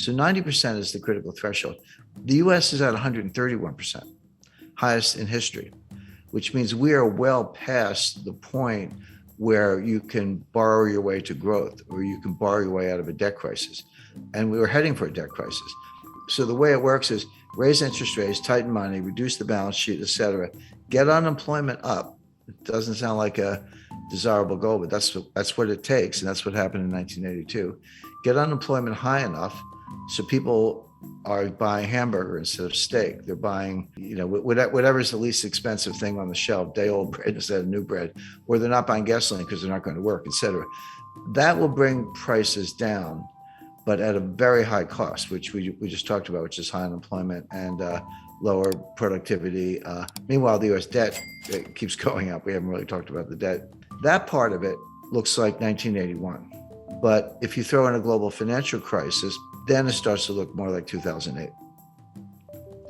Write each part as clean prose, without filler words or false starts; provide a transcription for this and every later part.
So 90% is the critical threshold. The US is at 131%, highest in history, which means we are well past the point where you can borrow your way to growth or you can borrow your way out of a debt crisis. And we were heading for a debt crisis. So the way it works is raise interest rates, tighten money, reduce the balance sheet, et cetera, get unemployment up. It doesn't sound like a desirable goal, but that's what it takes. And that's what happened in 1982. Get unemployment high enough so people are buying hamburger instead of steak. They're buying, whatever's the least expensive thing on the shelf, day-old bread instead of new bread, or they're not buying gasoline because they're not going to work, et cetera. That will bring prices down, but at a very high cost, which we just talked about, which is high unemployment and lower productivity. Meanwhile, the U.S. debt keeps going up. We haven't really talked about the debt. That part of it looks like 1981. But if you throw in a global financial crisis, then it starts to look more like 2008.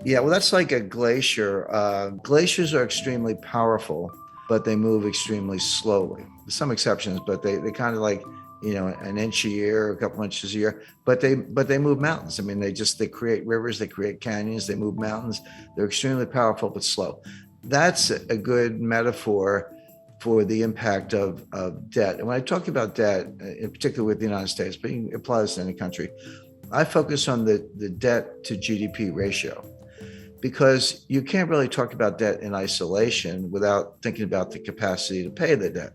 Yeah, well, that's like a glacier. Glaciers are extremely powerful, but they move extremely slowly. There's some exceptions, but they kind of like, an inch a year, a couple inches a year, but they move mountains. I mean, they create rivers, they create canyons, they move mountains. They're extremely powerful, but slow. That's a good metaphor for the impact of debt. And when I talk about debt, in particular with the United States, but you can apply this to any country, I focus on the debt to GDP ratio, because you can't really talk about debt in isolation without thinking about the capacity to pay the debt.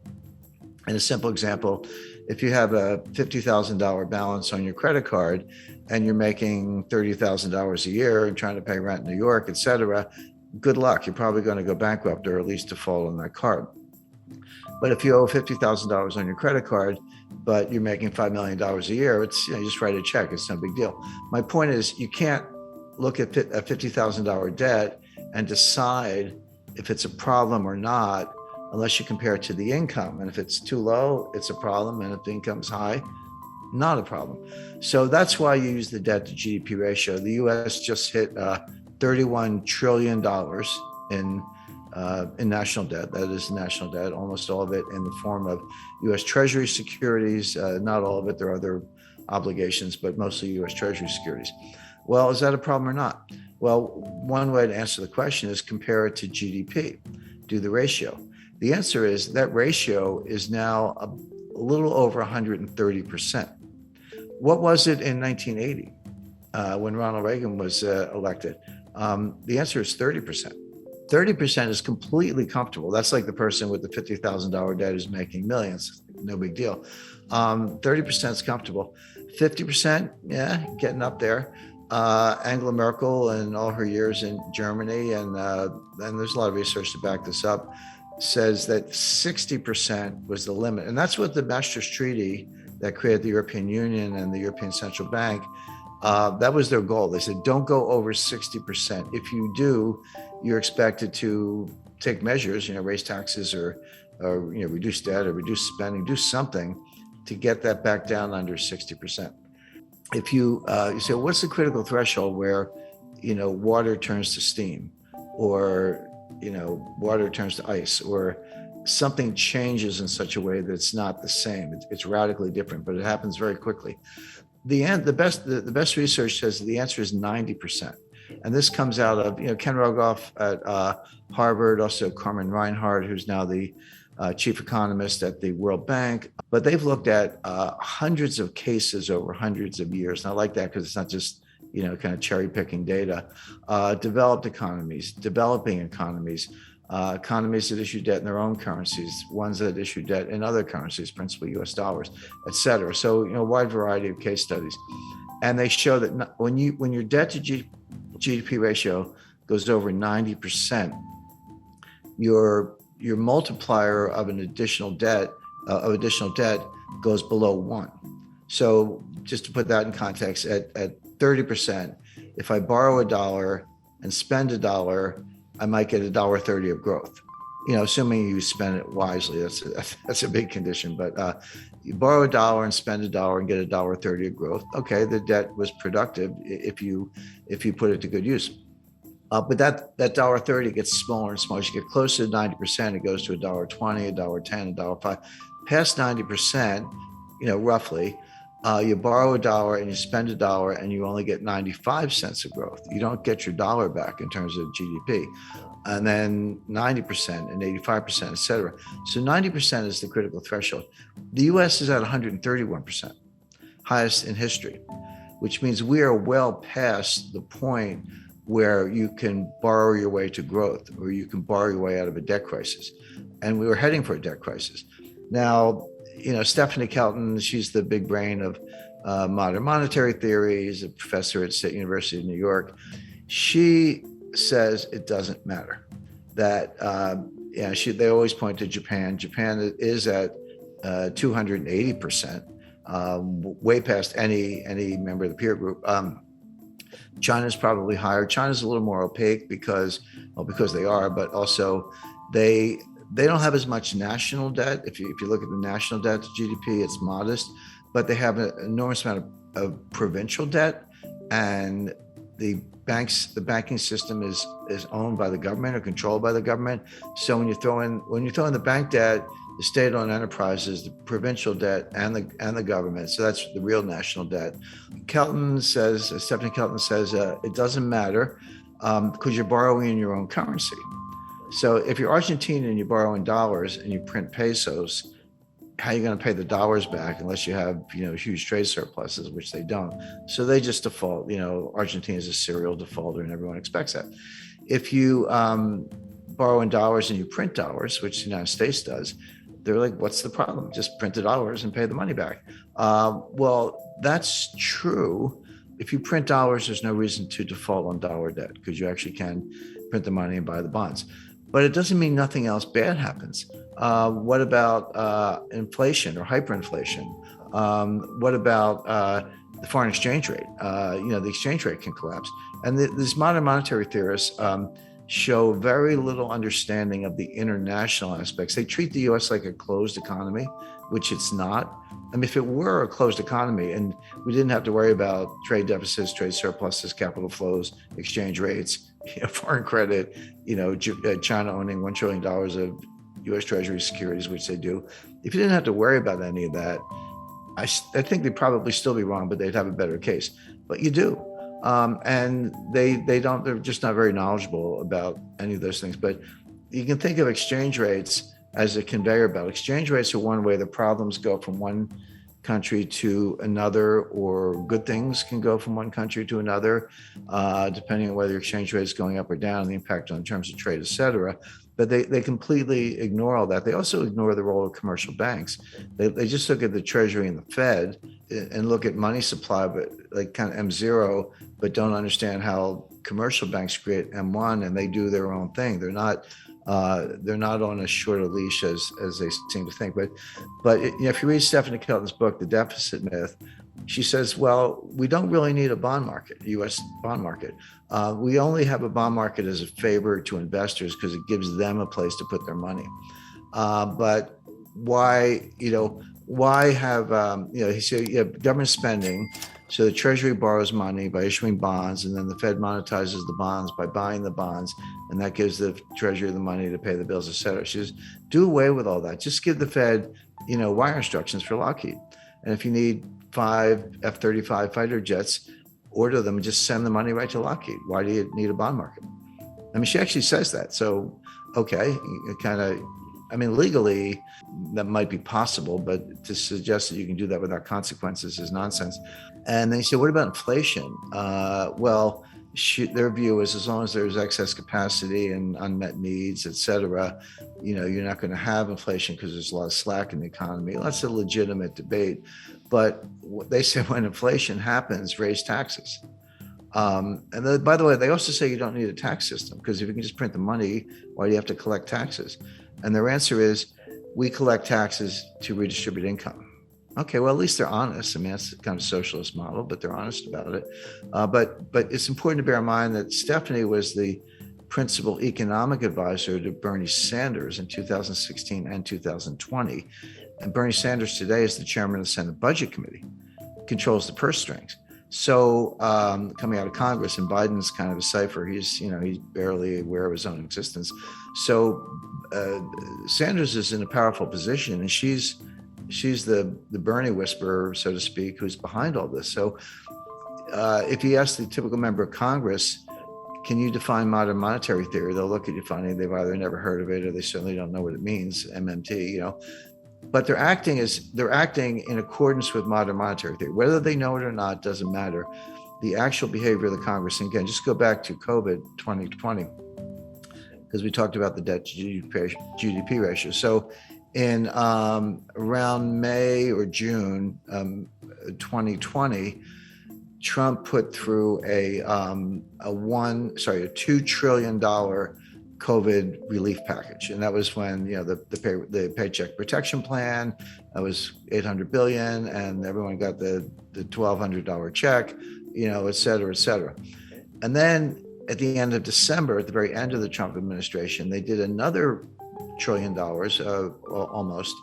And a simple example, if you have a $50,000 balance on your credit card and you're making $30,000 a year and trying to pay rent in New York, et cetera, good luck. You're probably going to go bankrupt or at least default on that card. But if you owe $50,000 on your credit card, but you're making $5 million a year, it's, you just write a check. It's no big deal. My point is, you can't look at a $50,000 debt and decide if it's a problem or not unless you compare it to the income. And if it's too low, it's a problem. And if the income's high, not a problem. So that's why you use the debt to GDP ratio. The US just hit $31 trillion in national debt. That is national debt, almost all of it in the form of US Treasury securities. Not all of it, there are other obligations, but mostly US Treasury securities. Well, is that a problem or not? Well, one way to answer the question is compare it to GDP, do the ratio. The answer is that ratio is now a little over 130%. What was it in 1980 when Ronald Reagan was elected? The answer is 30%. 30% is completely comfortable. That's like the person with the $50,000 debt who's making millions. No big deal. 30% is comfortable. 50%, yeah, getting up there. Angela Merkel and all her years in Germany, and there's a lot of research to back this up, says that 60% was the limit. And that's what the Maastricht Treaty that created the European Union and the European Central Bank, that was their goal. They said, don't go over 60%. If you do, you're expected to take measures, raise taxes or reduce debt or reduce spending, do something to get that back down under 60%. If you say, what's the critical threshold where, water turns to steam, or, water turns to ice, or something changes in such a way that it's not the same. It's radically different, but it happens very quickly. The best research says the answer is 90%. And this comes out of, Ken Rogoff at Harvard, also Carmen Reinhart, who's now the chief economist at the World Bank. But they've looked at hundreds of cases over hundreds of years. And I like that because it's not just, kind of cherry picking data. Developed economies, developing economies, economies that issue debt in their own currencies, ones that issue debt in other currencies, principally US dollars, et cetera. So, a wide variety of case studies. And they show that when your debt to GDP ratio goes over 90%, your multiplier of additional debt goes below 1. So just to put that in context, at 30%, if I borrow $1 and spend $1, I might get $1.30 of growth. Assuming you spend it wisely, that's a big condition. But you borrow $1 and spend $1 and get $1.30 of growth. Okay, the debt was productive if you put it to good use. But that $1.30 gets smaller and smaller. As you get closer to 90%, it goes to $1.20, $1.10, $1.05. Past 90%, roughly, You borrow a dollar and you spend a dollar and you only get 95 cents of growth. You don't get your dollar back in terms of GDP. And then 90% and 85%, et cetera. So 90% is the critical threshold. The US is at 131%, highest in history, which means we are well past the point where you can borrow your way to growth or you can borrow your way out of a debt crisis. And we were heading for a debt crisis. Now, Stephanie Kelton, she's the big brain of modern monetary theory. She's a professor at State University of New York. She says it doesn't matter. That they always point to Japan. Japan is at 280%, way past any member of the peer group. China's probably higher. China's a little more opaque because they are, but also they don't have as much national debt. If you look at the national debt to GDP, it's modest, but they have an enormous amount of provincial debt, and the banking system is owned by the government or controlled by the government. So when you throw in the bank debt, the state-owned enterprises, the provincial debt, and the government, so that's the real national debt. Stephanie Kelton says it doesn't matter because you're borrowing in your own currency. So if you're Argentine and you borrow in dollars and you print pesos, how are you going to pay the dollars back unless you have, huge trade surpluses, which they don't. So they just default. Argentina is a serial defaulter and everyone expects that. If you borrow in dollars and you print dollars, which the United States does, they're like, what's the problem? Just print the dollars and pay the money back. Well, that's true. If you print dollars, there's no reason to default on dollar debt because you actually can print the money and buy the bonds. But it doesn't mean nothing else bad happens. What about inflation or hyperinflation? What about the foreign exchange rate? The exchange rate can collapse. And these modern monetary theorists show very little understanding of the international aspects. They treat the US like a closed economy, which it's not. I mean, if it were a closed economy and we didn't have to worry about trade deficits, trade surpluses, capital flows, exchange rates, foreign credit, China owning $1 trillion of US Treasury securities, which they do. If you didn't have to worry about any of that, I think they'd probably still be wrong, but they'd have a better case. But you do. And they're just not very knowledgeable about any of those things. But you can think of exchange rates as a conveyor belt. Exchange rates are one way the problems go from one country to another, or good things can go from one country to another, depending on whether your exchange rate is going up or down, the impact on terms of trade, et cetera. But they completely ignore all that. They also ignore the role of commercial banks. They just look at the Treasury and the Fed and look at money supply, but like kind of M0, but don't understand how commercial banks create M1 and they do their own thing. They're not on as short a leash as they seem to think. But if you read Stephanie Kelton's book, The Deficit Myth, she says, well, we don't really need a bond market, U.S. bond market. We only have a bond market as a favor to investors because it gives them a place to put their money. But why have, he said, you have government spending. So the Treasury borrows money by issuing bonds, and then the Fed monetizes the bonds by buying the bonds, and that gives the Treasury the money to pay the bills, et cetera. She says, do away with all that. Just give the Fed, wire instructions for Lockheed. And if you need 5 F-35 fighter jets, order them and just send the money right to Lockheed. Why do you need a bond market? I mean, she actually says that. So, okay, legally, that might be possible, but to suggest that you can do that without consequences is nonsense. And then you say, what about inflation? Their view is as long as there's excess capacity and unmet needs, et cetera, you're not going to have inflation because there's a lot of slack in the economy. That's a legitimate debate. But they say when inflation happens, raise taxes. And then, by the way, they also say you don't need a tax system because if you can just print the money, why do you have to collect taxes? And their answer is, we collect taxes to redistribute income. Okay, well, at least they're honest. I mean, that's the kind of socialist model, but they're honest about it. But it's important to bear in mind that Stephanie was the principal economic advisor to Bernie Sanders in 2016 and 2020. And Bernie Sanders today is the chairman of the Senate Budget Committee, controls the purse strings. So coming out of Congress, and Biden's kind of a cipher. He's barely aware of his own existence. So Sanders is in a powerful position, and she's she's the Bernie whisperer, so to speak, who's behind all this. So if you ask the typical member of Congress, can you define modern monetary theory? They'll look at you funny. They've either never heard of it or they certainly don't know what it means, MMT, But they're acting in accordance with modern monetary theory. Whether they know it or not doesn't matter. The actual behavior of the Congress, and again, just go back to COVID 2020, because we talked about the debt to GDP ratio. So in around May or June 2020, Trump put through a $2 trillion COVID relief package, and that was when the Paycheck Protection Plan, that was $800 billion, and everyone got the $1,200 check, et cetera, et cetera. And then at the end of December, at the very end of the Trump administration, they did another $1 trillion almost.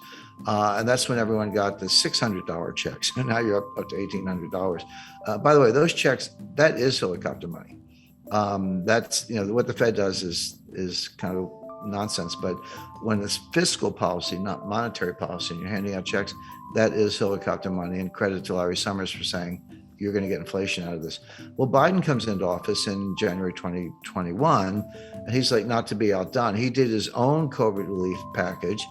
And that's when everyone got the $600 checks. And now you're up to $1,800. By the way, those checks, that is helicopter money. That's, what the Fed does is kind of nonsense. But when it's fiscal policy, not monetary policy, and you're handing out checks, that is helicopter money. And credit to Larry Summers for saying, you're going to get inflation out of this. Well, Biden comes into office in January 2021, and he's like, not to be outdone, he did his own COVID relief package.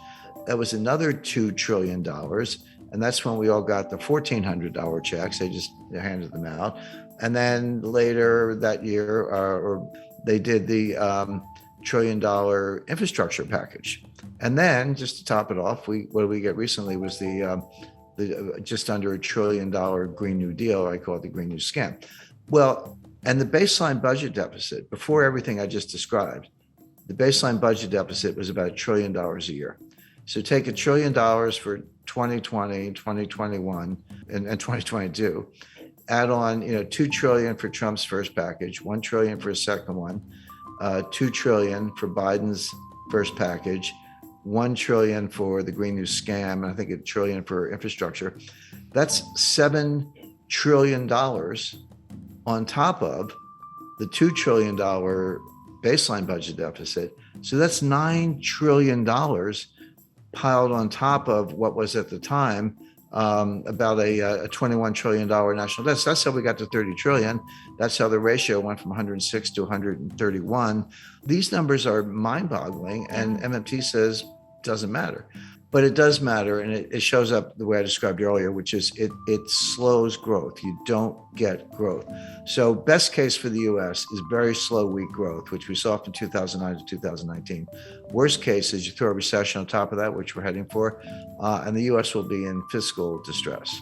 That was another $2 trillion. And that's when we all got the $1,400 checks. They just handed them out. And then later that year, they did the $1 trillion infrastructure package. And then just to top it off, what did we get recently was the just under $1 trillion Green New Deal. I call it the Green New Scam. Well, and the baseline budget deficit, before everything I just described, the baseline budget deficit was about $1 trillion a year. So take $1 trillion for 2020, 2021, and 2022, add on, $2 trillion for Trump's first package, $1 trillion for his second one, $2 trillion for Biden's first package, $1 trillion for the Green New Scam, and I think $1 trillion for infrastructure. That's $7 trillion on top of the $2 trillion baseline budget deficit. So that's $9 trillion piled on top of what was at the time about a $21 trillion national debt. So that's how we got to 30 trillion. That's how the ratio went from 106 to 131. These numbers are mind-boggling, and MMT says doesn't matter. But it does matter, and it shows up the way I described earlier, which is it slows growth. You don't get growth. So best case for the U.S. is very slow, weak growth, which we saw from 2009 to 2019. Worst case is you throw a recession on top of that, which we're heading for, and the U.S. will be in fiscal distress.